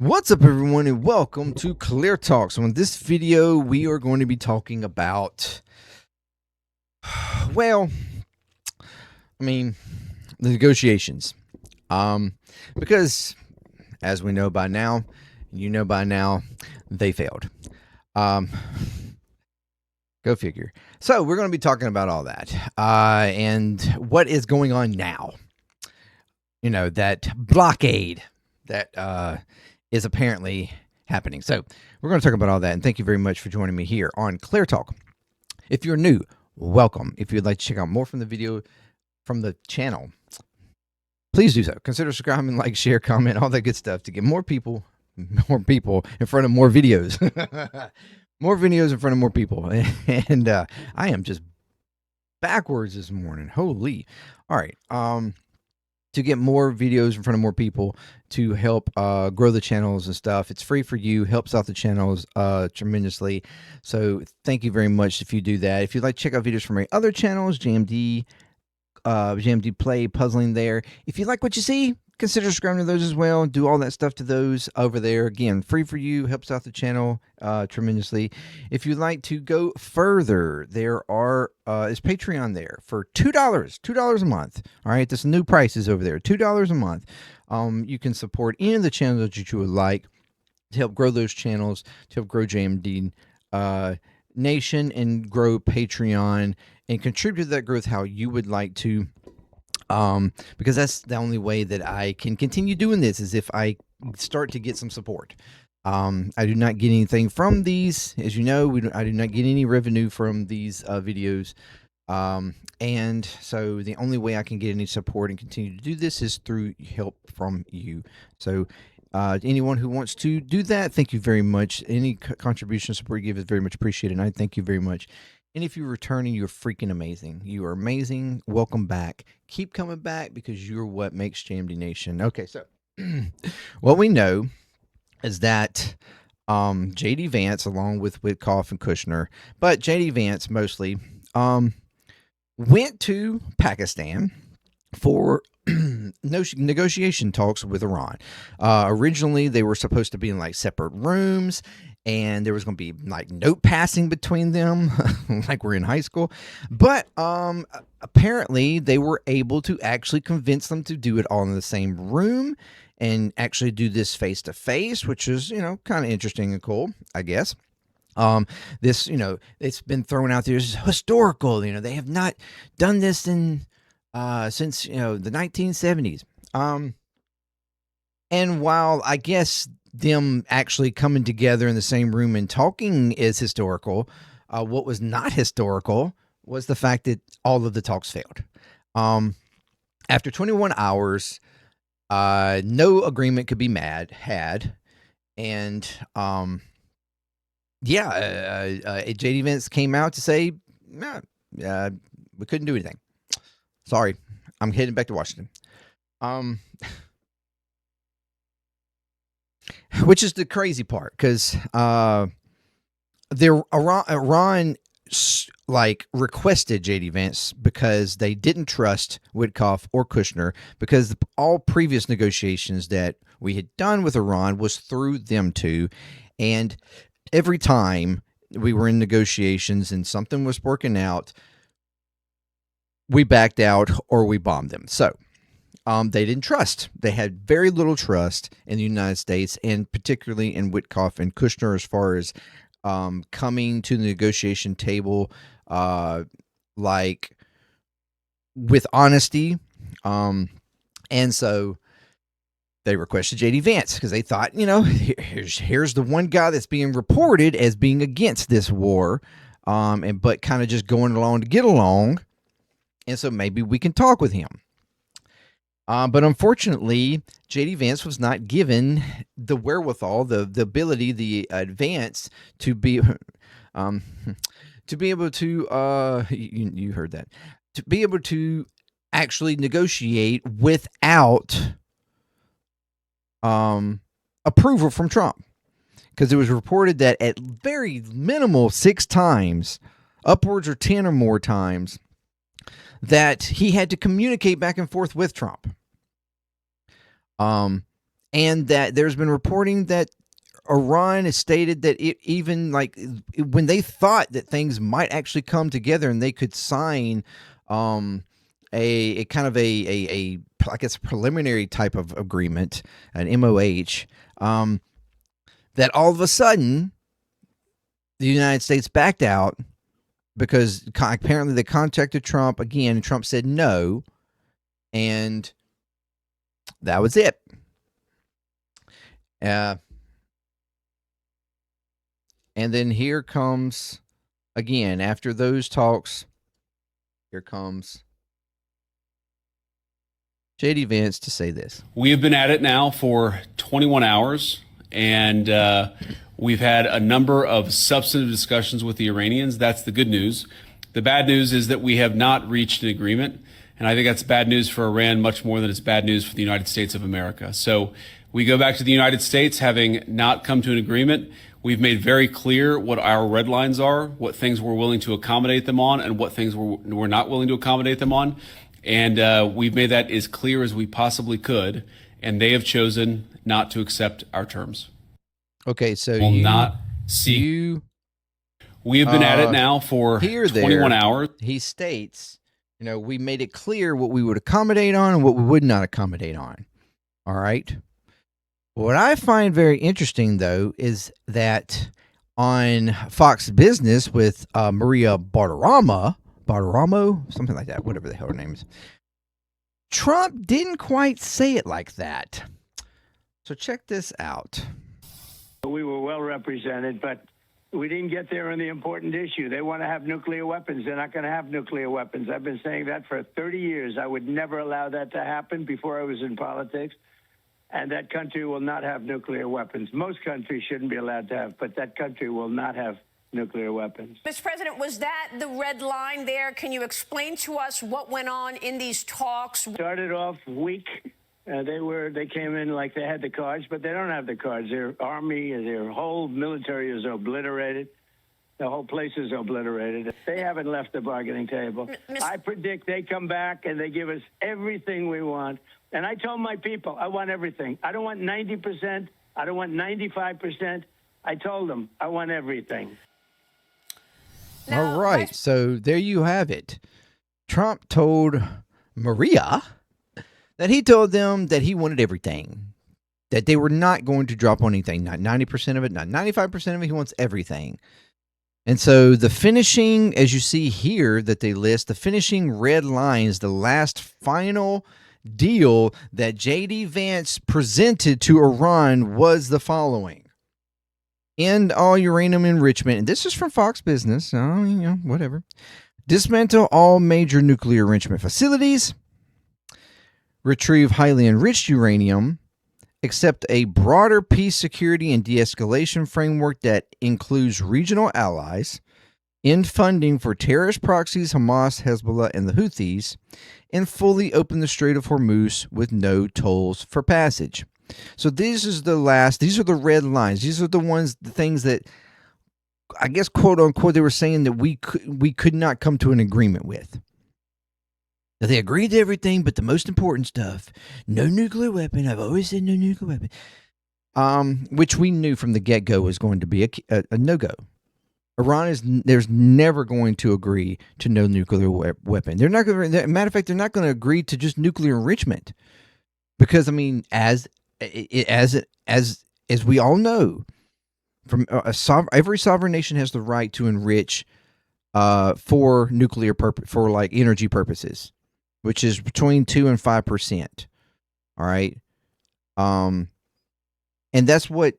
What's up, everyone, and welcome to ClearTalk. So in this video, we are going to be talking about, well, the negotiations. Because as we know by now, they failed. Go figure. So we're going to be talking about all that and what is going on now. You know, that blockade that is apparently happening. So we're going to talk about all that, and thank you very much for joining me here on ClearTalk. If you're new, welcome. If you'd like to check out more from the channel, please do so. Consider subscribing, like, share, comment, all that good stuff to get more people in front of more videos. More videos in front of more people. And I am just backwards this morning. Holy. All right. To get more videos in front of more people to help grow the channels and stuff. It's free for you, helps out the channels tremendously. So thank you very much if you do that. If you'd like to check out videos from my other channels, JMDPLAY, puzzling there. If you like what you see, consider subscribing to those as well. Do all that stuff to those over there. Again, free for you, helps out the channel tremendously. If you'd like to go further, there is Patreon there for $2 a month. All right, this new price is over there, $2 a month. You can support any of the channels that you would like to help grow those channels, to help grow JMD Nation and grow Patreon and contribute to that growth how you would like to. Because that's the only way that I can continue doing this is if I start to get some support. I do not get anything from these, as you know. I do not get any revenue from these videos, and so the only way I can get any support and continue to do this is through help from you. So anyone who wants to do that, thank you very much. Any contribution support you give is very much appreciated, and I thank you very much. And if you're returning, you're freaking amazing. You are amazing. Welcome back. Keep coming back because you're what makes JMD Nation. Okay, so what we know is that J.D. Vance, along with Witkoff and Kushner, but J.D. Vance mostly, went to Pakistan for negotiation talks with Iran. Originally, they were supposed to be in like separate rooms, and there was going to be like note passing between them, like we're in high school. But apparently, they were able to actually convince them to do it all in the same room and actually do this face to face, which is, kind of interesting and cool, I guess. This, it's been thrown out there as historical. They have not done this since the 1970s. And while I guess them actually coming together in the same room and talking is historical, what was not historical was the fact that all of the talks failed. After 21 hours, no agreement could be had, and J.D. Vance came out to say, no, we couldn't do anything. Sorry, I'm heading back to Washington. Which is the crazy part, because Iran requested J.D. Vance because they didn't trust Witkoff or Kushner, because all previous negotiations that we had done with Iran was through them two, and every time we were in negotiations and something was working out, we backed out or we bombed them. So they didn't trust. They had very little trust in the United States, and particularly in Witkoff and Kushner, as far as coming to the negotiation table like with honesty. And so they requested J.D. Vance because they thought, here's the one guy that's being reported as being against this war, but kind of just going along to get along. And so maybe we can talk with him. But unfortunately, J.D. Vance was not given the wherewithal, the ability, the advance to be able to, you heard that, to be able to actually negotiate without approval from Trump. Because it was reported that at very minimal 6 times, upwards or 10 or more times, that he had to communicate back and forth with Trump. and that there's been reporting that Iran has stated that it even like when they thought that things might actually come together and they could sign a kind of a I guess preliminary type of agreement, an MOH, that all of a sudden the United States backed out because apparently they contacted Trump again and Trump said no, and that was it. And then here comes, again, after those talks, here comes J.D. Vance to say this. We have been at it now for 21 hours, and we've had a number of substantive discussions with the Iranians. That's the good news. The bad news is that we have not reached an agreement, and I think that's bad news for Iran much more than it's bad news for the United States of America. So we go back to the United States having not come to an agreement. We've made very clear what our red lines are, what things we're willing to accommodate them on, and what things we're not willing to accommodate them on. And we've made that as clear as we possibly could, and they have chosen not to accept our terms. Okay, so we have been at it now for 21 hours. He states, we made it clear what we would accommodate on and what we would not accommodate on. All right. What I find very interesting, though, is that on Fox Business with Maria Bartiromo, something like that, whatever the hell her name is, Trump didn't quite say it like that. So check this out. We were well represented, but we didn't get there on the important issue. They want to have nuclear weapons. They're not going to have nuclear weapons. I've been saying that for 30 years. I would never allow that to happen before I was in politics. And that country will not have nuclear weapons. Most countries shouldn't be allowed to have, but that country will not have nuclear weapons. Mr. President, was that the red line there? Can you explain to us what went on in these talks? Started off weak. They came in like they had the cards, but they don't have the cards. Their army, their whole military is obliterated. The whole place is obliterated. They haven't left the bargaining table. I predict they come back and they give us everything we want. And I told my people, I want everything. I don't want 90%. I don't want 95%. I told them, I want everything. All right. So there you have it. Trump told Maria that he told them that he wanted everything, that they were not going to drop on anything, not 90% of it, not 95% of it. He wants everything. And so the finishing, as you see here that they list, the finishing red lines, the last final deal that J.D. Vance presented to Iran was the following. End all uranium enrichment. And this is from Fox Business. Whatever. Dismantle all major nuclear enrichment facilities. Retrieve highly enriched uranium. Accept a broader peace, security, and de-escalation framework that includes regional allies. End funding for terrorist proxies, Hamas, Hezbollah, and the Houthis. And fully open the Strait of Hormuz with no tolls for passage. So these are the red lines. These are the things that I guess, quote unquote, they were saying that we could not come to an agreement with. That they agreed to everything, but the most important stuff, no nuclear weapon. I've always said no nuclear weapon. Which we knew from the get-go was going to be a no-go. There's never going to agree to no nuclear weapon. They're not going to. Matter of fact, they're not going to agree to just nuclear enrichment, because I mean, as we all know, from every sovereign nation has the right to enrich for nuclear for like energy purposes, which is between 2% and 5%. All right, and that's what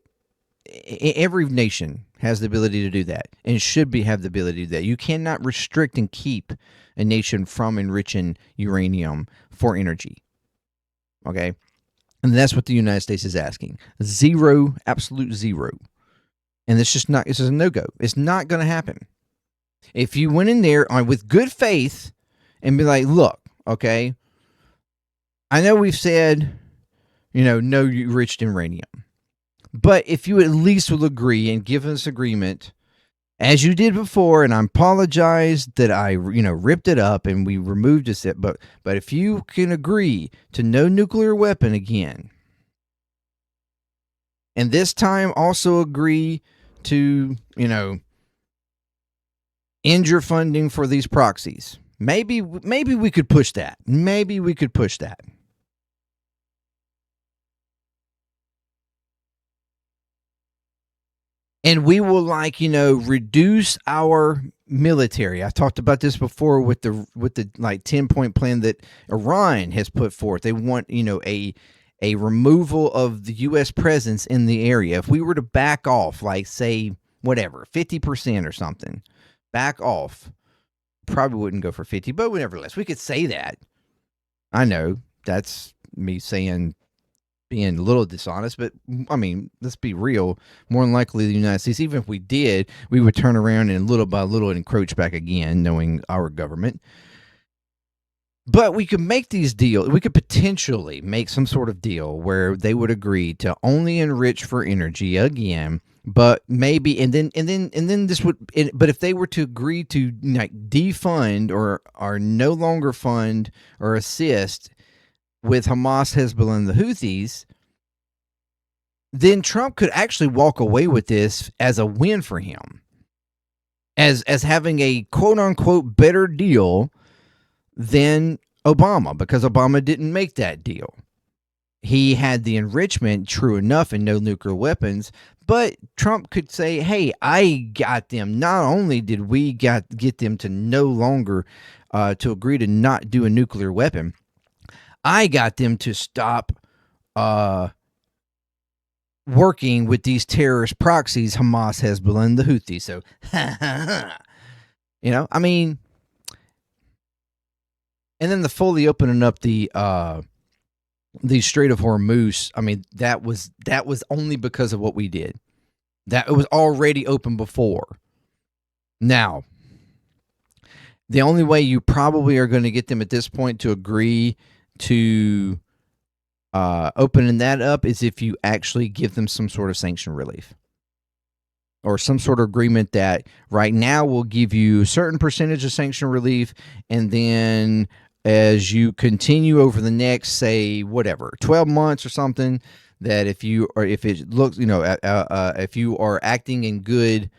every nation has the ability to do that, and should have the ability to do that. You cannot restrict and keep a nation from enriching uranium for energy. Okay? And that's what the United States is asking. Zero, absolute zero. And it's just a no-go. It's not going to happen. If you went in there with good faith and be like, look, okay, I know we've said, no enriched uranium. But if you at least will agree and give us agreement, as you did before, and I apologize that I, ripped it up and we removed this, but if you can agree to no nuclear weapon again, And this time also agree to, end your funding for these proxies. Maybe we could push that. Maybe we could push that. And we will reduce our military. I've talked about this before with the 10-point plan that Iran has put forth. They want, a removal of the US presence in the area. If we were to back off, like say whatever, 50% or something, back off. Probably wouldn't go for 50, but nevertheless, we could say that. I know that's me being a little dishonest, but I mean, let's be real. More than likely, the United States, even if we did, we would turn around and little by little encroach back again, knowing our government. But we could make these deals. We could potentially make some sort of deal where they would agree to only enrich for energy again, but maybe, and then this would. But if they were to agree to defund or no longer fund or assist with Hamas, Hezbollah, and the Houthis, then Trump could actually walk away with this as a win for him, as having a quote unquote better deal than Obama, because Obama didn't make that deal. He had the enrichment, true enough, and no nuclear weapons, but Trump could say, hey, I got them. Not only did we get them to no longer to agree to not do a nuclear weapon, I got them to stop working with these terrorist proxies, Hamas, Hezbollah, and the Houthis. So, I mean, and then the fully opening up the Strait of Hormuz. I mean, that was only because of what we did. That it was already open before. Now, the only way you probably are going to get them at this point to agree to opening that up is if you actually give them some sort of sanction relief or some sort of agreement that right now will give you a certain percentage of sanction relief, and then as you continue over the next, say, 12 months or something, that if you are acting in good,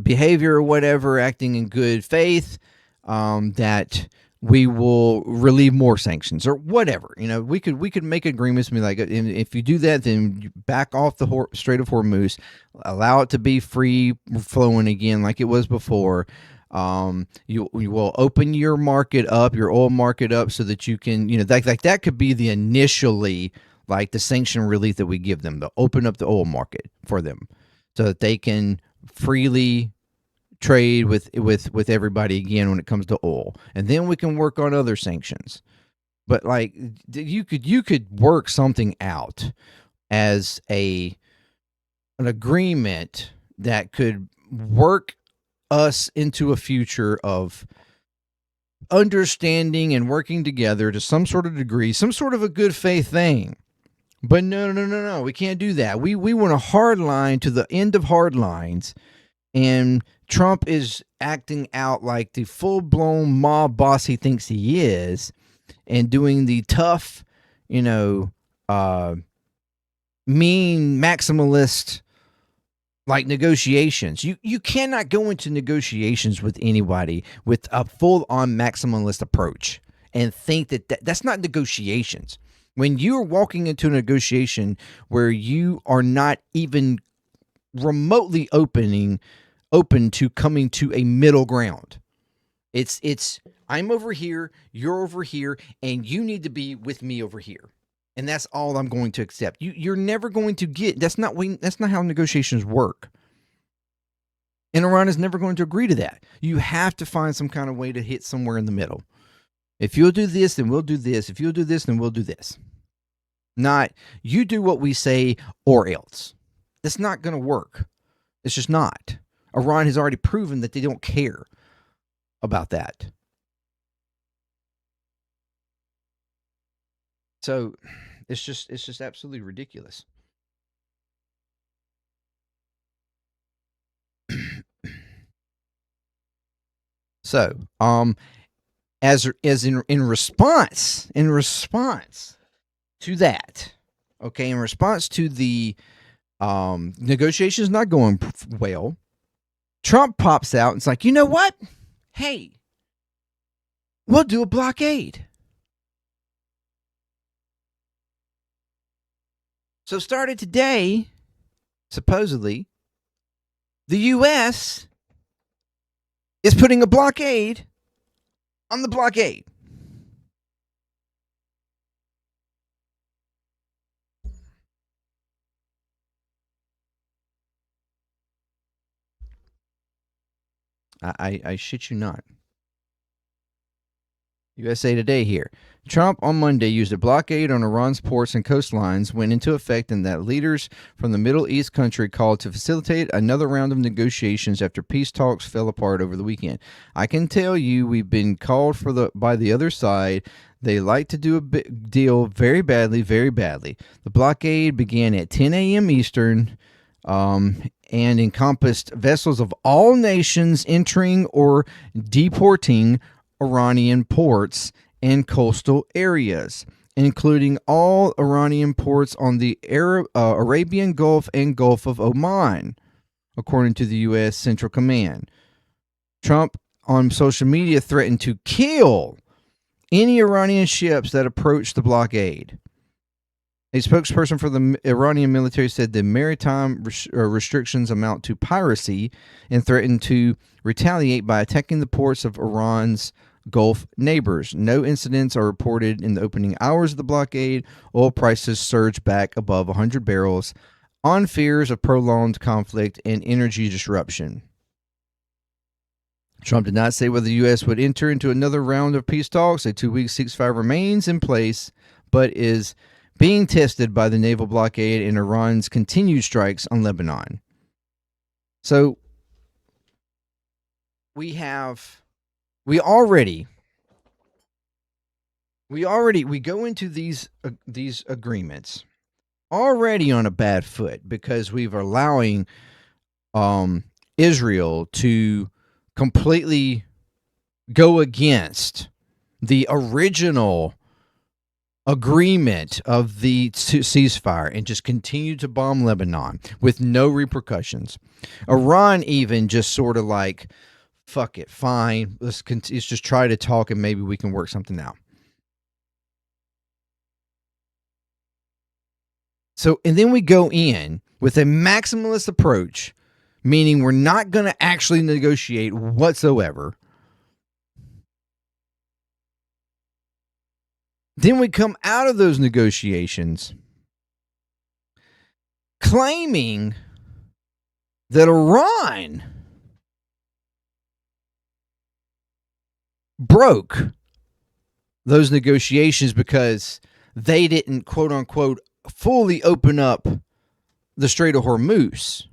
behavior or whatever, acting in good faith, that we will relieve more sanctions or whatever. We could make agreements and be like, if you do that, then you back off the Strait of Hormuz, allow it to be free flowing again like it was before. You will open your market up, your oil market up, so that you can, that could be the initially the sanction relief that we give them, to open up the oil market for them so that they can freely trade with everybody again when it comes to oil, and then we can work on other sanctions. But you could work something out as an agreement that could work us into a future of understanding and working together to some sort of degree, some sort of a good faith thing. But no, we can't do that. We want a hard line to the end of hard lines, and Trump is acting out like the full-blown mob boss he thinks he is, and doing the tough, mean maximalist negotiations. You cannot go into negotiations with anybody with a full-on maximalist approach and think that's not negotiations. When you're walking into a negotiation where you are not even remotely open to coming to a middle ground, it's I'm over here, you're over here, and you need to be with me over here. And that's all I'm going to accept. You're never going to get. That's not how negotiations work. And Iran is never going to agree to that. You have to find some kind of way to hit somewhere in the middle. If you'll do this, then we'll do this. If you'll do this, then we'll do this. Not you do what we say or else. That's not going to work. It's just not. Iran has already proven that they don't care about that. So it's just absolutely ridiculous. So, as in response to that, Okay, in response to the negotiations not going well, Trump pops out and it's like, you know what? Hey, we'll do a blockade. So started today, supposedly, the U.S. is putting a blockade on the blockade. I shit you not. USA Today here. Trump on Monday used a blockade on Iran's ports and coastlines went into effect, and that leaders from the Middle East country called to facilitate another round of negotiations after peace talks fell apart over the weekend. I can tell you we've been called by the other side. They like to do a deal very badly, very badly. The blockade began at 10 a.m. Eastern and encompassed vessels of all nations entering or deporting Iranian ports and coastal areas, including all Iranian ports on the Arabian Gulf and Gulf of Oman, according to the U.S. Central Command. Trump on social media threatened to kill any Iranian ships that approached the blockade. A spokesperson for the Iranian military said the maritime restrictions amount to piracy and threatened to retaliate by attacking the ports of Iran's Gulf neighbors. No incidents are reported in the opening hours of the blockade. Oil prices surged back above 100 barrels on fears of prolonged conflict and energy disruption. Trump did not say whether the U.S. would enter into another round of peace talks. A 2-week ceasefire remains in place, but is being tested by the naval blockade and Iran's continued strikes on Lebanon. So we go into these agreements already on a bad foot because we've allowing Israel to completely go against the original agreement of the ceasefire and just continue to bomb Lebanon with no repercussions. Iran even just sort of like, fuck it, fine, let's just try to talk and maybe we can work something out. So, and then we go in with a maximalist approach, meaning we're not going to actually negotiate whatsoever. Then we come out of those negotiations claiming that Iran broke those negotiations because they didn't, quote unquote, fully open up the Strait of Hormuz,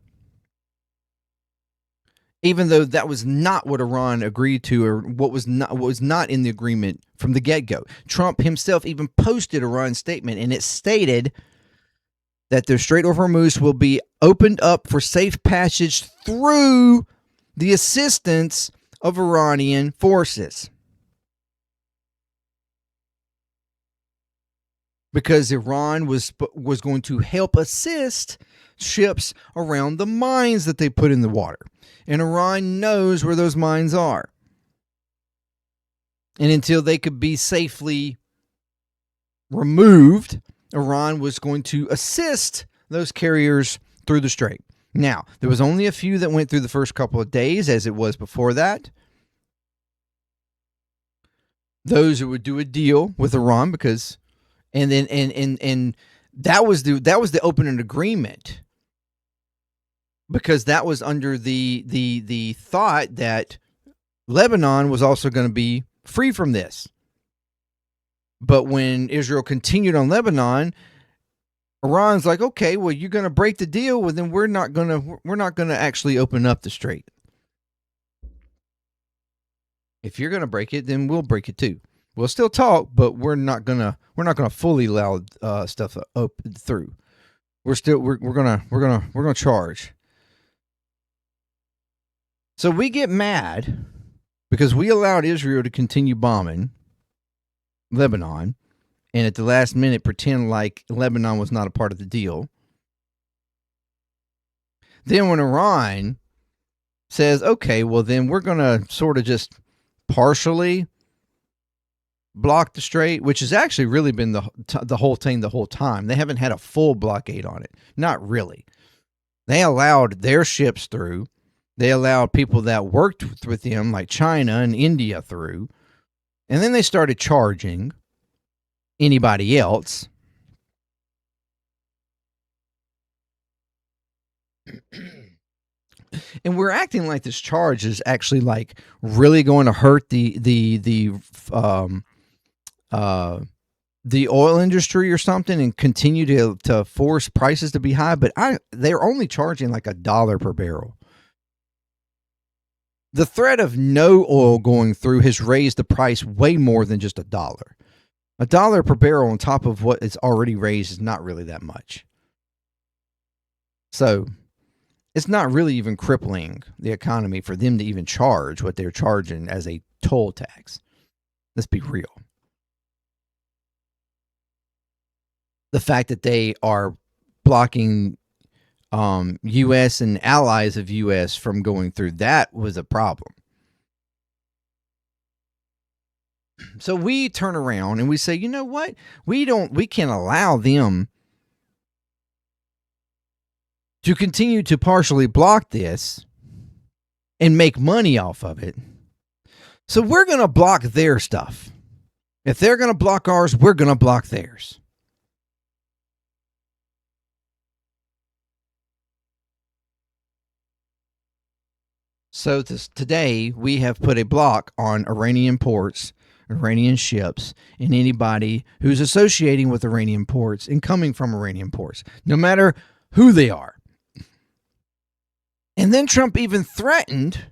even though that was not what Iran agreed to, or what was not in the agreement from the get-go. Trump himself even posted Iran's statement, and it stated that the Strait of Hormuz will be opened up for safe passage through the assistance of Iranian forces. Because Iran was going to help assist ships around the mines that they put in the water. And Iran knows where those mines are. And until they could be safely removed, Iran was going to assist those carriers through the strait. Now, there was only a few that went through the first couple of days, as it was before that. Those who would do a deal with Iran, because and then and that was the opening agreement, because that was under the thought that Lebanon was also going to be free from this. But when Israel continued on Lebanon, Iran's like, okay, well, you're going to break the deal, well, then we're not going to actually open up the strait. If you're going to break it, then we'll break it too. We'll still talk, but we're not gonna fully allow stuff through. We're gonna charge. So we get mad because we allowed Israel to continue bombing Lebanon, and at the last minute pretend like Lebanon was not a part of the deal. Then when Iran says, okay, well then we're going to sort of just partially block the strait, which has actually really been the whole thing the whole time. They haven't had a full blockade on it. Not really. They allowed their ships through. They allowed people that worked with them, like China and India, through. And then they started charging anybody else. And we're acting like this charge is actually like really going to hurt the oil industry or something and continue to force prices to be high. But they're only charging like $1 per barrel. The threat of no oil going through has raised the price way more than just $1. $1 per barrel on top of what is already raised is not really that much. So it's not really even crippling the economy for them to even charge what they're charging as a toll tax. Let's be real. The fact that they are blocking U.S. and allies of U.S. from going through, that was a problem. So we turn around and we say, you know what? We can't allow them to continue to partially block this and make money off of it. So we're going to block their stuff. If they're going to block ours, we're going to block theirs. So today we have put a block on Iranian ports, Iranian ships, and anybody who's associating with Iranian ports and coming from Iranian ports, no matter who they are. And then Trump even threatened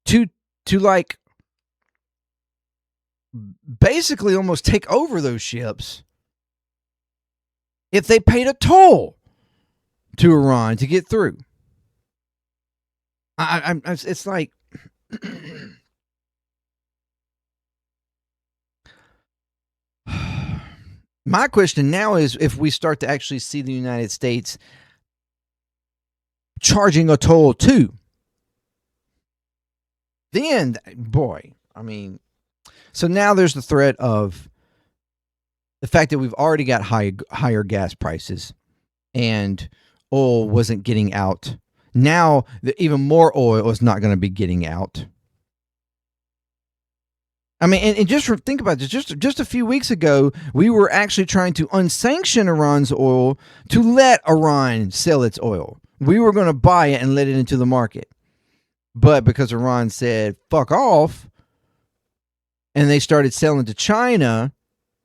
to like basically almost take over those ships if they paid a toll to Iran to get through. It's like my question now is if we start to actually see the United States charging a toll too, then boy, I mean, so now there's the threat of the fact that we've already got higher gas prices and oil wasn't getting out. Now, even more oil is not going to be getting out. I mean, and just think about this. Just a few weeks ago, we were actually trying to unsanction Iran's oil to let Iran sell its oil. We were going to buy it and let it into the market. But because Iran said, fuck off, and they started selling to China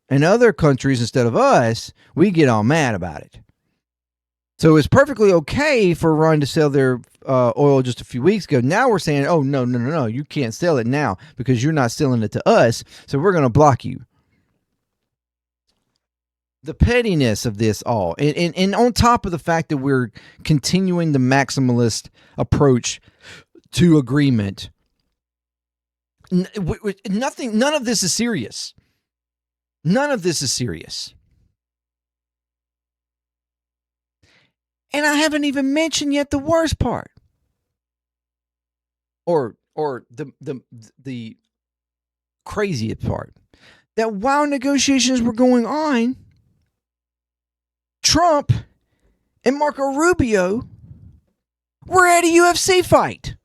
and other countries instead of us, we get all mad about it. So it's perfectly okay for Iran to sell their oil just a few weeks ago. Now we're saying, oh, no, you can't sell it now because you're not selling it to us, so we're going to block you. The pettiness of this all. And on top of the fact that we're continuing the maximalist approach to agreement, none of this is serious. None of this is serious. And I haven't even mentioned yet the worst part. Or the craziest part. That while negotiations were going on, Trump and Marco Rubio were at a UFC fight.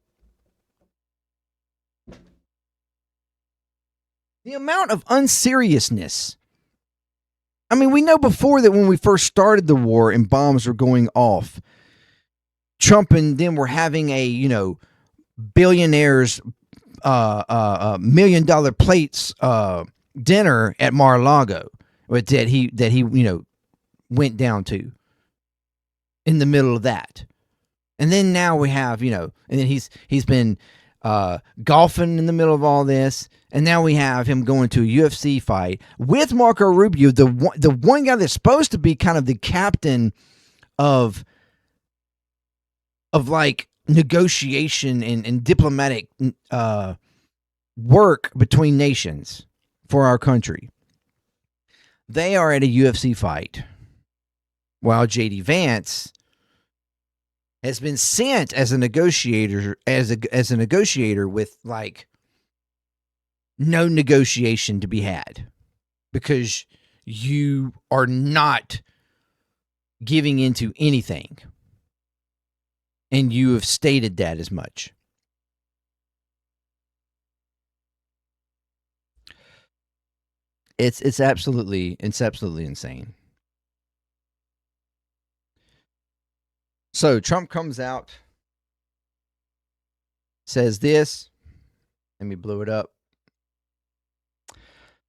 The amount of unseriousness. I mean, we know before that when we first started the war and bombs were going off, Trump and them were having a, billionaires, $1 million plates dinner at Mar-a-Lago that he went down to in the middle of that. And then now we have, and then he's been golfing in the middle of all this. And now we have him going to a UFC fight with Marco Rubio, the one guy that's supposed to be kind of the captain of like negotiation and diplomatic work between nations for our country. They are at a UFC fight, while JD Vance has been sent as a negotiator, as a negotiator with like no negotiation to be had, because you are not giving into anything, and you have stated that as much. It's absolutely insane. So Trump comes out, says this. Let me blow it up.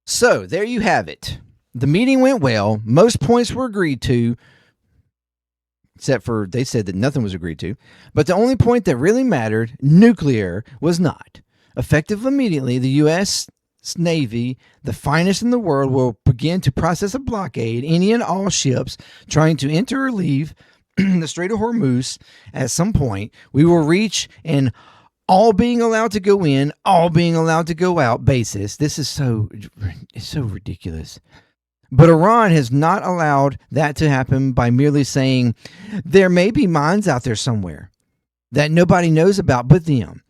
So there you have it. The meeting went well. Most points were agreed to, except for they said that nothing was agreed to. But the only point that really mattered, nuclear, was not. Effective immediately, the U.S. Navy, the finest in the world, will begin to process a blockade any and all ships trying to enter or leave the Strait of Hormuz. At some point, we will reach an all being allowed to go in, all being allowed to go out basis. This is so ridiculous. But Iran has not allowed that to happen by merely saying there may be mines out there somewhere that nobody knows about but them.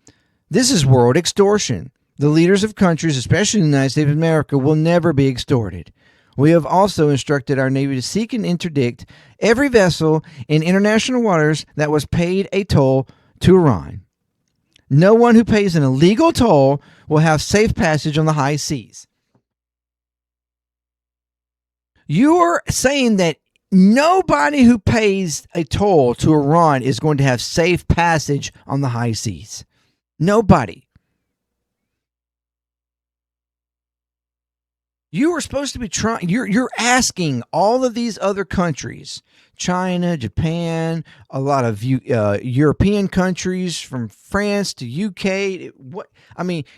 This is world extortion. The leaders of countries, especially the United States of America, will never be extorted. We have also instructed our Navy to seek and interdict every vessel in international waters that was paid a toll to Iran. No one who pays an illegal toll will have safe passage on the high seas. You're saying that nobody who pays a toll to Iran is going to have safe passage on the high seas. Nobody. You were supposed to be trying. You're asking all of these other countries, China, Japan, a lot of European countries, from France to UK.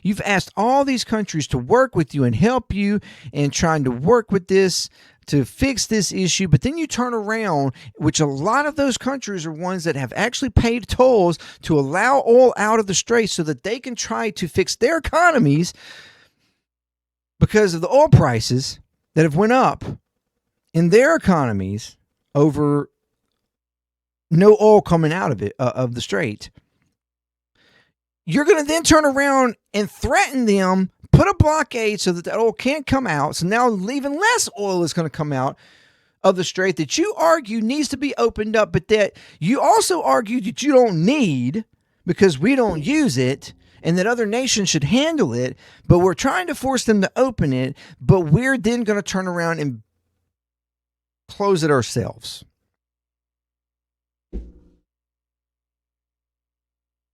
You've asked all these countries to work with you and help you and trying to work with this to fix this issue. But then you turn around, which a lot of those countries are ones that have actually paid tolls to allow oil out of the Strait so that they can try to fix their economies, because of the oil prices that have went up in their economies over no oil coming out of it, of the Strait. You're going to then turn around and threaten them, put a blockade so that oil can't come out. So now even less oil is going to come out of the Strait that you argue needs to be opened up, but that you also argue that you don't need because we don't use it, and that other nations should handle it, but we're trying to force them to open it, but we're then going to turn around and close it ourselves.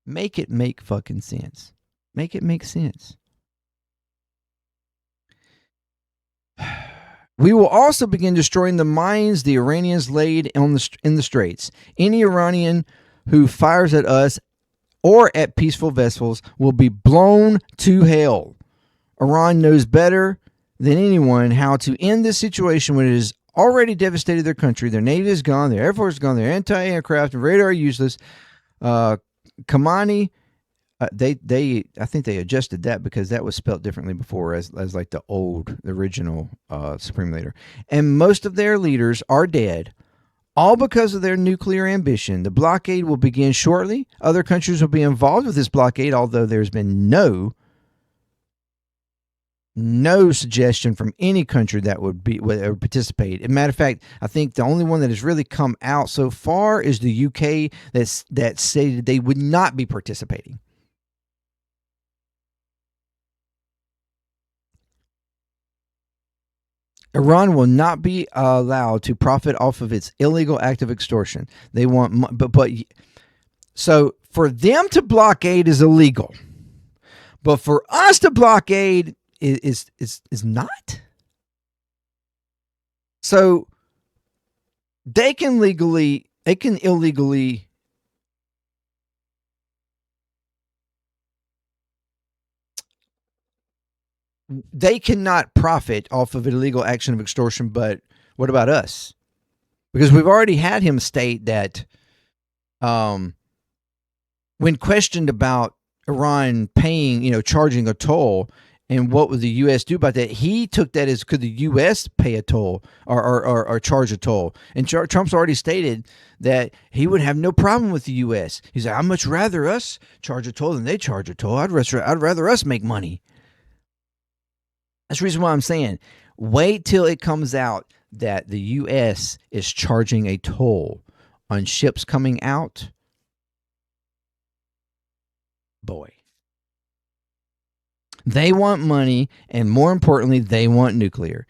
Make it make fucking sense. Make it make sense. We will also begin destroying the mines the Iranians laid in the Straits. Any Iranian who fires at us or at peaceful vessels will be blown to hell. Iran knows better than anyone how to end this situation when it has already devastated their country. Their navy is gone, their air force is gone, their anti-aircraft and radar are useless. Khamenei, I think they adjusted that because that was spelt differently before as like the original supreme leader. And most of their leaders are dead, all because of their nuclear ambition. The blockade will begin shortly. Other countries will be involved with this blockade, although there's been no suggestion from any country that would participate. As a matter of fact, I think the only one that has really come out so far is the UK that stated they would not be participating. Iran will not be allowed to profit off of its illegal act of extortion. They want, so for them to blockade is illegal, but for us to blockade is not. So they can illegally they cannot profit off of an illegal action of extortion, but what about us? Because we've already had him state that when questioned about Iran paying, charging a toll, And what would the U.S. do about that? He took that as, could the U.S. pay a toll or charge a toll? And Trump's already stated that he would have no problem with the U.S. He's like, I'd much rather us charge a toll than they charge a toll. I'd rather us make money. That's the reason why I'm saying, wait till it comes out that the U.S. is charging a toll on ships coming out. Boy. They want money, and more importantly, they want nuclear.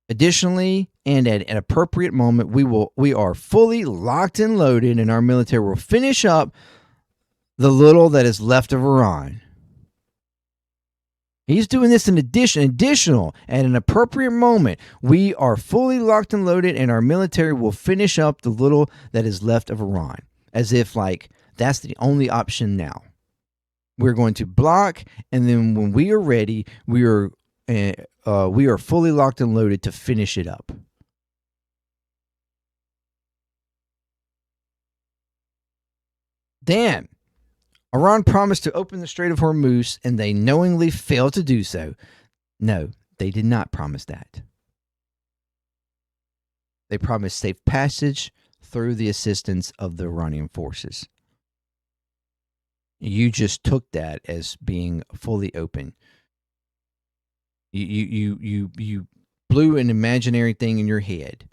Additionally, and at an appropriate moment, we are fully locked and loaded, and our military will finish up the little that is left of Iran. He's doing this in additional, at an appropriate moment. We are fully locked and loaded, and our military will finish up the little that is left of Iran. As if, like, that's the only option now. We're going to block, and then when we are ready, we are fully locked and loaded to finish it up. Damn. Iran promised to open the Strait of Hormuz, and they knowingly failed to do so. No, they did not promise that. They promised safe passage through the assistance of the Iranian forces. You just took that as being fully open. You blew an imaginary thing in your head.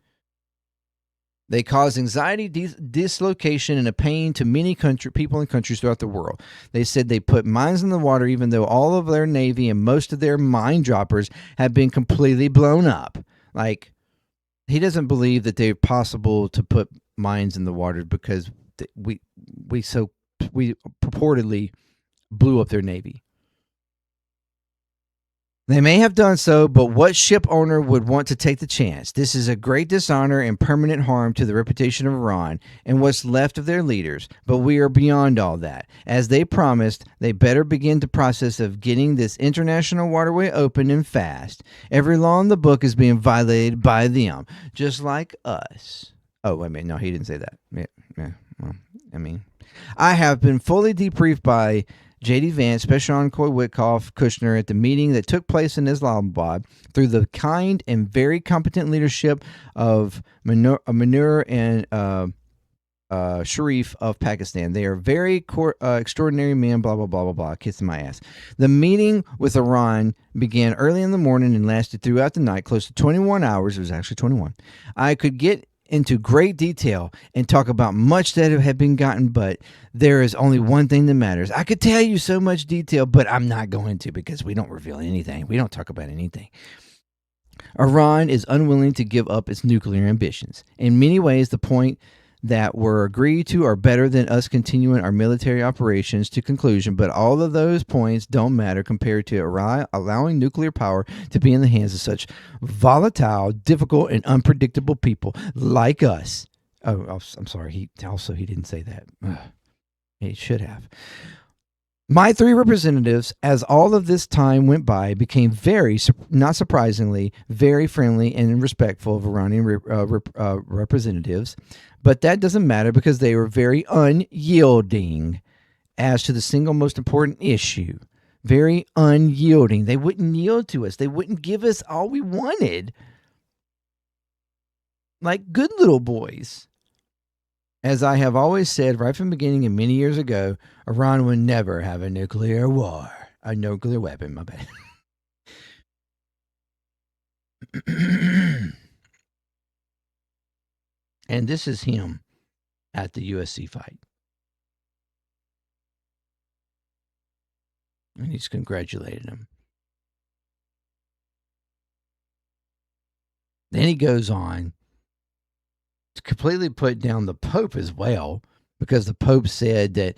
They cause anxiety, dislocation, and a pain to many people and countries throughout the world. They said they put mines in the water, even though all of their Navy and most of their mine droppers have been completely blown up. Like, he doesn't believe that they're possible to put mines in the water because we purportedly blew up their Navy. They may have done so, but what ship owner would want to take the chance? This is a great dishonor and permanent harm to the reputation of Iran and what's left of their leaders. But we are beyond all that. As they promised, they better begin the process of getting this international waterway open and fast. Every law in the book is being violated by them, just like us. Oh, wait a minute. No, he didn't say that. Yeah. Well, I mean, I have been fully debriefed by J.D. Vance, Special Envoy Witkoff, Kushner at the meeting that took place in Islamabad through the kind and very competent leadership of Manur and Sharif of Pakistan. They are very extraordinary men, blah, blah, blah, blah, blah, kissing my ass. The meeting with Iran began early in the morning and lasted throughout the night, close to 21 hours. It was actually 21. I could get into great detail and talk about much that had been gotten, but there is only one thing that matters. I could tell you so much detail, but I'm not going to because we don't reveal anything. We don't talk about anything. Iran is unwilling to give up its nuclear ambitions. In many ways, the point that were agreed to are better than us continuing our military operations to conclusion, but all of those points don't matter compared to allowing nuclear power to be in the hands of such volatile, difficult, and unpredictable people like us. Oh, I'm sorry. He didn't say that. He should have. My three representatives, as all of this time went by, became very, not surprisingly, very friendly and respectful of Iranian representatives. But that doesn't matter because they were very unyielding as to the single most important issue. Very unyielding. They wouldn't yield to us. They wouldn't give us all we wanted. Like good little boys. As I have always said right from the beginning and many years ago, Iran would never have a nuclear war. A nuclear weapon, my bad. And this is him at the USC fight. And he's congratulated him. Then he goes on to completely put down the Pope as well, because the Pope said that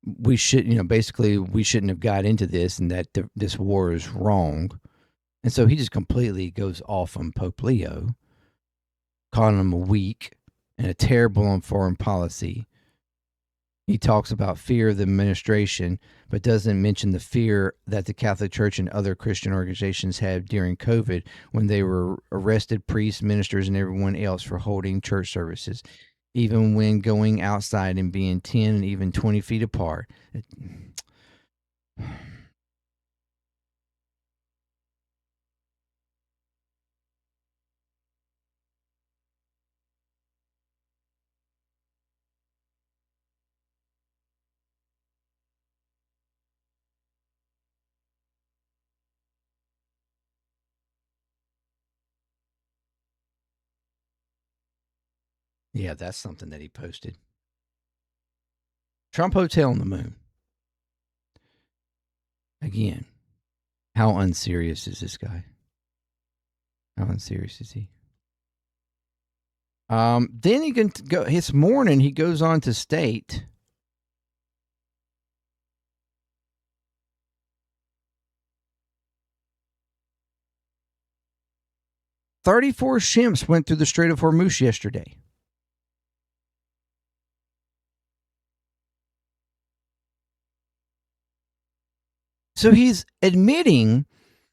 we should, basically we shouldn't have got into this and that this war is wrong. And so he just completely goes off on Pope Leo, calling him a weak and a terrible on foreign policy. He talks about fear of the administration, but doesn't mention the fear that the Catholic Church and other Christian organizations had during COVID when they were arrested priests, ministers, and everyone else for holding church services, even when going outside and being 10 and even 20 feet apart. Yeah, that's something that he posted. Trump Hotel on the moon. Again, how unserious is this guy? How unserious is he? Then he can go. This morning he goes on to state. "34 ships went through the Strait of Hormuz yesterday." So he's admitting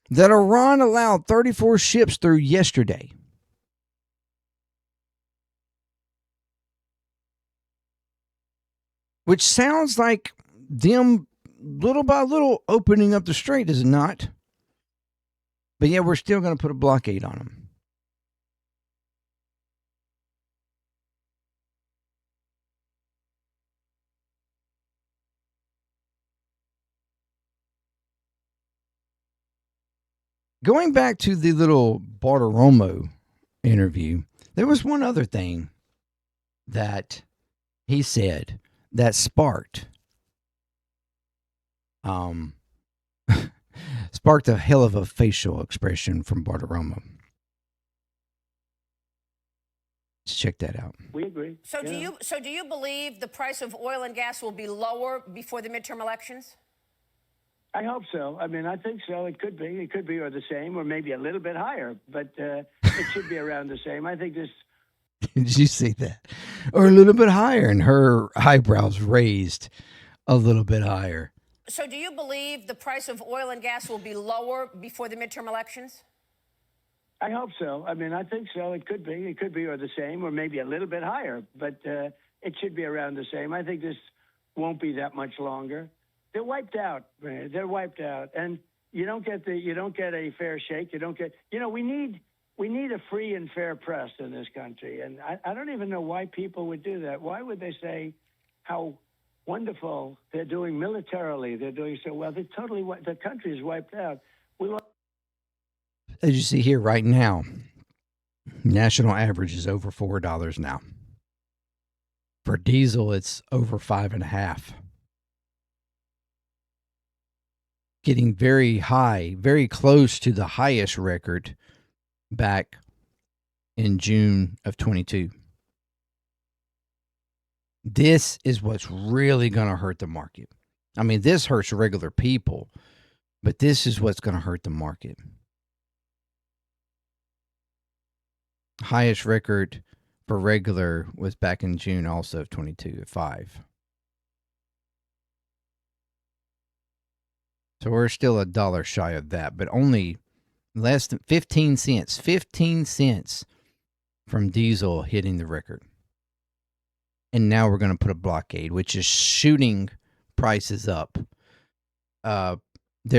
that Iran allowed 34 ships through yesterday. Which sounds like them little by little opening up the strait, is it not? But yeah, we're still going to put a blockade on them. Going back to the little Bartiromo interview, there was one other thing that he said that sparked sparked a hell of a facial expression from Bartiromo. Let's check that out. We agree. So do you believe the price of oil and gas will be lower before the midterm elections? I hope so. I mean, I think so. It could be. It could be or the same or maybe a little bit higher, but it should be around the same. I think this. Did you see that? Or a little bit higher, and her eyebrows raised a little bit higher. So do you believe the price of oil and gas will be lower before the midterm elections? I hope so. I mean, I think so. It could be. It could be or the same or maybe a little bit higher, but it should be around the same. I think this won't be that much longer. They're wiped out, man. They're wiped out, and you don't get a fair shake. You don't get. We need a free and fair press in this country, and I don't even know why people would do that. Why would they say how wonderful they're doing militarily? They're doing so well. The country is wiped out. As you see here right now, national average is over $4 now. For diesel, it's over $5.50. Getting very high, very close to the highest record back in June of 22. This is what's really going to hurt the market. I mean, this hurts regular people, but this is what's going to hurt the market. Highest record for regular was back in June also of 22 at 5. So we're still $1 shy of that, but only less than 15 cents. 15 cents from diesel hitting the record. And now we're going to put a blockade, which is shooting prices up. There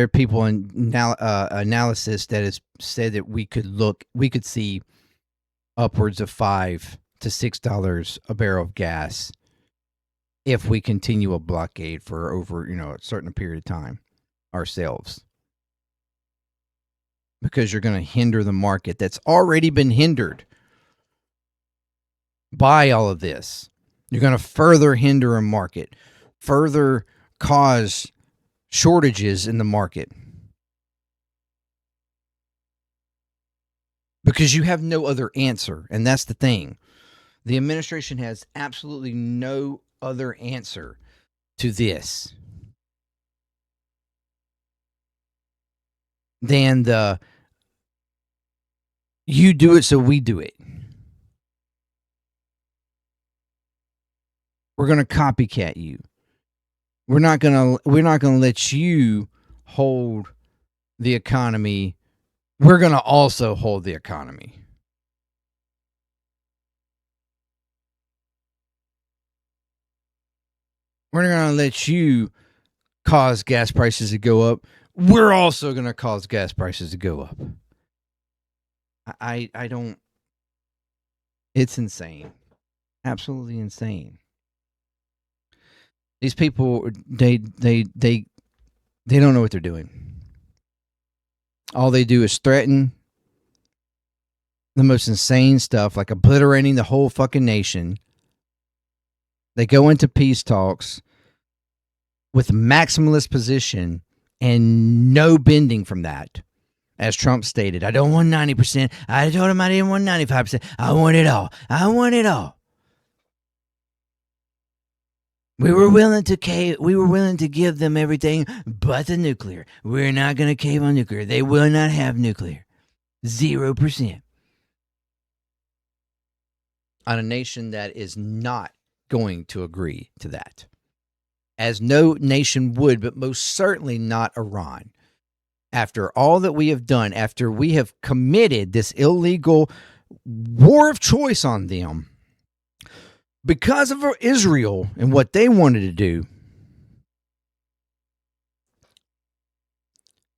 are people in analysis that has said that we could see upwards of $5 to $6 a barrel of gas if we continue a blockade for over a certain period of time ourselves, because you're going to hinder the market that's already been hindered by all of this. You're going to further hinder a market, further cause shortages in the market, because you have no other answer. And that's the thing. The administration has absolutely no other answer to this than you do it so we do it. We're going to copycat you. We're not going to let you hold the economy. We're going to also hold the economy. We're not going to let you cause gas prices to go up. We're also going to cause gas prices to go up. I don't. It's insane. Absolutely insane. These people, they don't know what they're doing. All they do is threaten, the most insane stuff, like obliterating the whole fucking nation. They go into peace talks with maximalist position and no bending from that. As Trump stated, I don't want 90%. I told him I didn't want 95%. I want it all. I want it all. We were willing to cave. We were willing to give them everything but the nuclear. We're not going to cave on nuclear. They will not have nuclear. 0%. On a nation that is not going to agree to that. As no nation would, but most certainly not Iran. After all that we have done, after we have committed this illegal war of choice on them, because of Israel and what they wanted to do,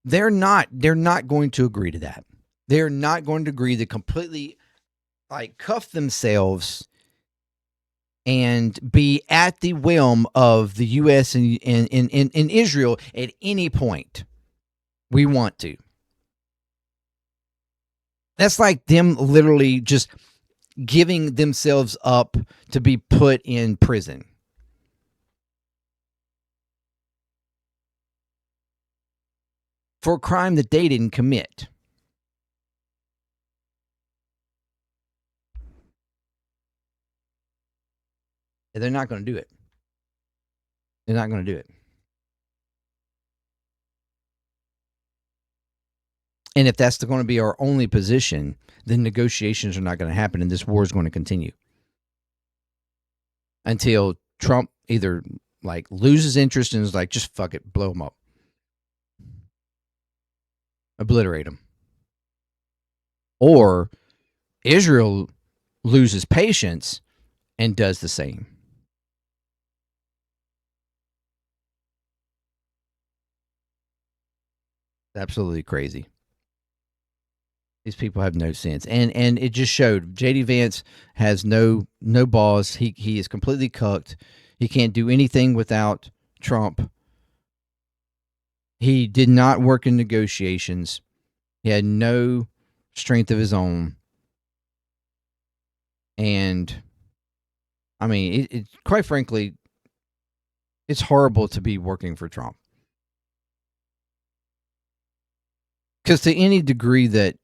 they're not going to agree to that. They're not going to agree to completely cuff themselves and be at the whim of the U.S. and Israel at any point we want to. That's like them literally just giving themselves up to be put in prison. For a crime that they didn't commit. And they're not going to do it. They're not going to do it. And if that's going to be our only position, then negotiations are not going to happen and this war is going to continue. Until Trump either loses interest and is like, just fuck it, blow him up. Obliterate him. Or Israel loses patience and does the same. Absolutely crazy. These people have no sense. And it just showed. J.D. Vance has no balls. He is completely cucked. He can't do anything without Trump. He did not work in negotiations. He had no strength of his own. And, I mean, it quite frankly, it's horrible to be working for Trump. Because to any degree that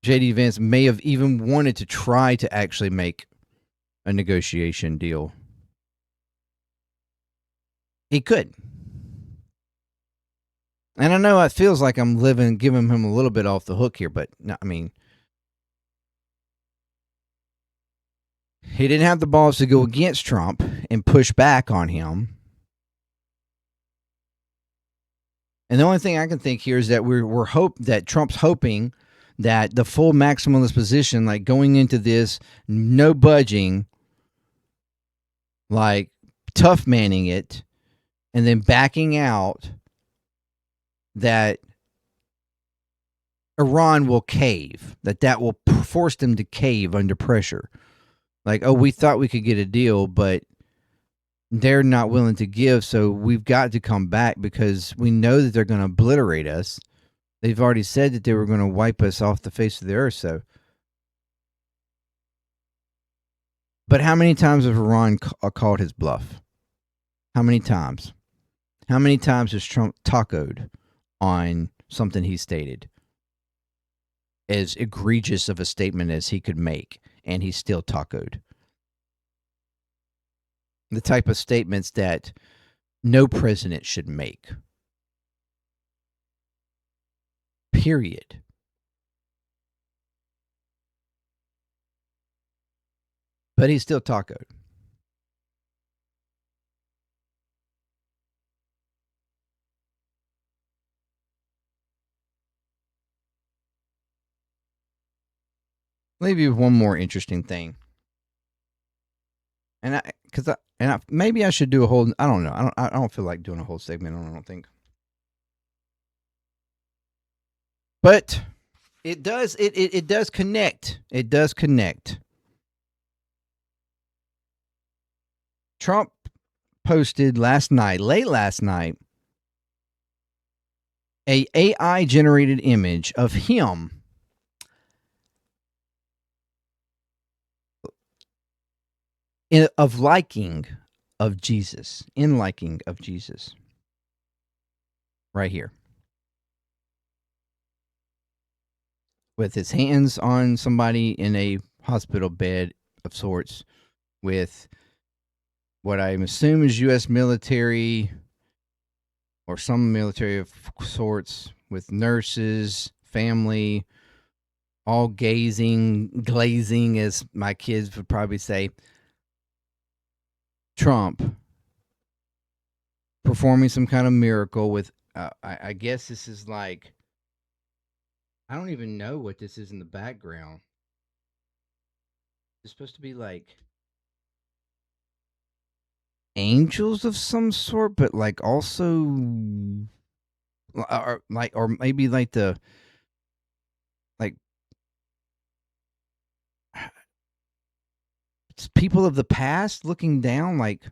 J.D. Vance may have even wanted to try to actually make a negotiation deal, he could. And I know it feels like I'm giving him a little bit off the hook here, but no, I mean, he didn't have the balls to go against Trump and push back on him. And the only thing I can think here is that that Trump's hoping that the full maximalist position, like going into this, no budging, like tough manning it, and then backing out, that Iran will cave, that will force them to cave under pressure. Like, oh, we thought we could get a deal, but they're not willing to give, so we've got to come back because we know that they're going to obliterate us. They've already said that they were going to wipe us off the face of the earth. So, but how many times have Iran called his bluff? How many times? How many times has Trump tacoed on something he stated? As egregious of a statement as he could make, and he still tacoed. The type of statements that no president should make. Period. But he still tacoed. Maybe one more interesting thing. And maybe I should do a whole. I don't know. I don't feel like doing a whole segment. I don't think. But it does. It does connect. It does connect. Trump posted late last night, a AI generated image of him of liking of Jesus, in liking of Jesus. Right here. With his hands on somebody in a hospital bed of sorts, with what I assume is U.S. military or some military of sorts, with nurses, family, all glazing, as my kids would probably say. Trump performing some kind of miracle with, I guess this is like, I don't even know what this is in the background. It's supposed to be like angels of some sort, but like also, or maybe like the, like, it's people of the past looking down, like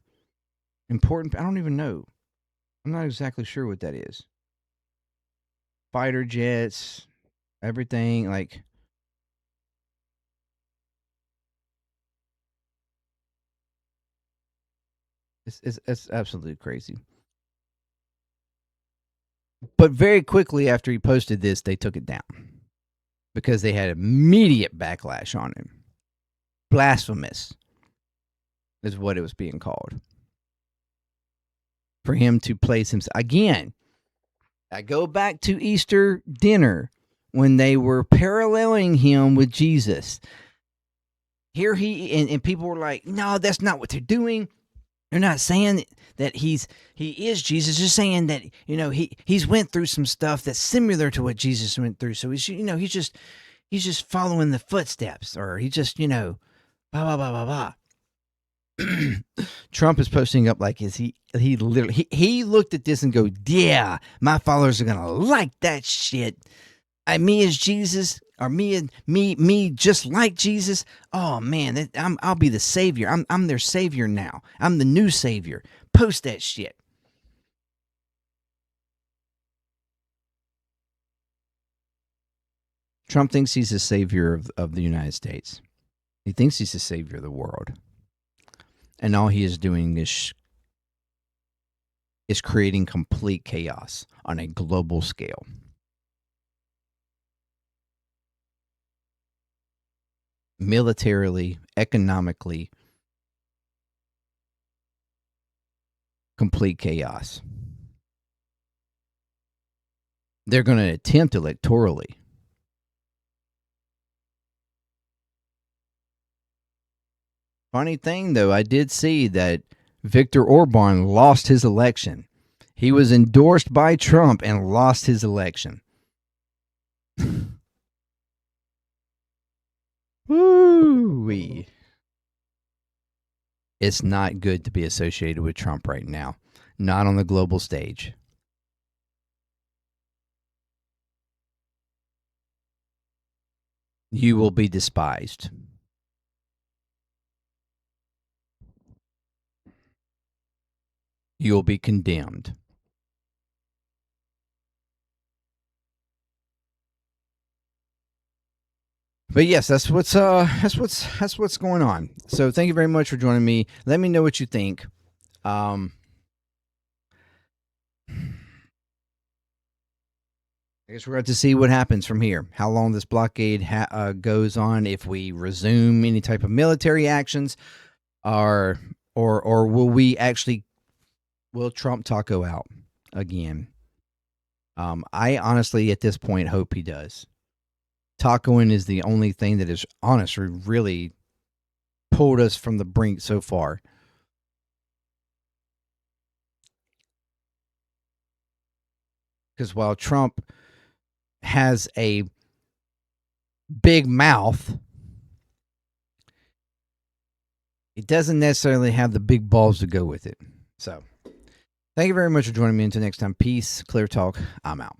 important. I don't even know. I'm not exactly sure what that is. Fighter jets, everything, like. It's absolutely crazy. But very quickly after he posted this, they took it down because they had immediate backlash on him. Blasphemous is what it was being called. For him to place himself again. I go back to Easter dinner when they were paralleling him with Jesus. Here and people were like, no, that's not what they're doing. They're not saying that he is Jesus. They're saying that, he's went through some stuff that's similar to what Jesus went through. So he's just following the footsteps, or he just, blah blah blah blah blah. Trump is posting up like he literally he looked at this and go, yeah, my followers are gonna like that shit. Me as Jesus, or me just like Jesus. Oh man, I'll be the savior. I'm their savior now. I'm the new savior. Post that shit. Trump thinks he's the savior of the United States. He thinks he's the savior of the world. And all he is doing is creating complete chaos on a global scale. Militarily, economically, complete chaos. They're going to attempt electorally. Funny thing, though, I did see that Viktor Orban lost his election. He was endorsed by Trump and lost his election. Woo-wee. It's not good to be associated with Trump right now. Not on the global stage. You will be despised. You will be condemned. But yes, that's what's going on. So thank you very much for joining me. Let me know what you think. I guess we're going to see what happens from here. How long this blockade goes on? If we resume any type of military actions, or will Trump taco out again? I honestly, at this point, hope he does. Tacoing is the only thing that has honestly really pulled us from the brink so far. Because while Trump has a big mouth, he doesn't necessarily have the big balls to go with it. So, thank you very much for joining me. Until next time, peace, clear talk. I'm out.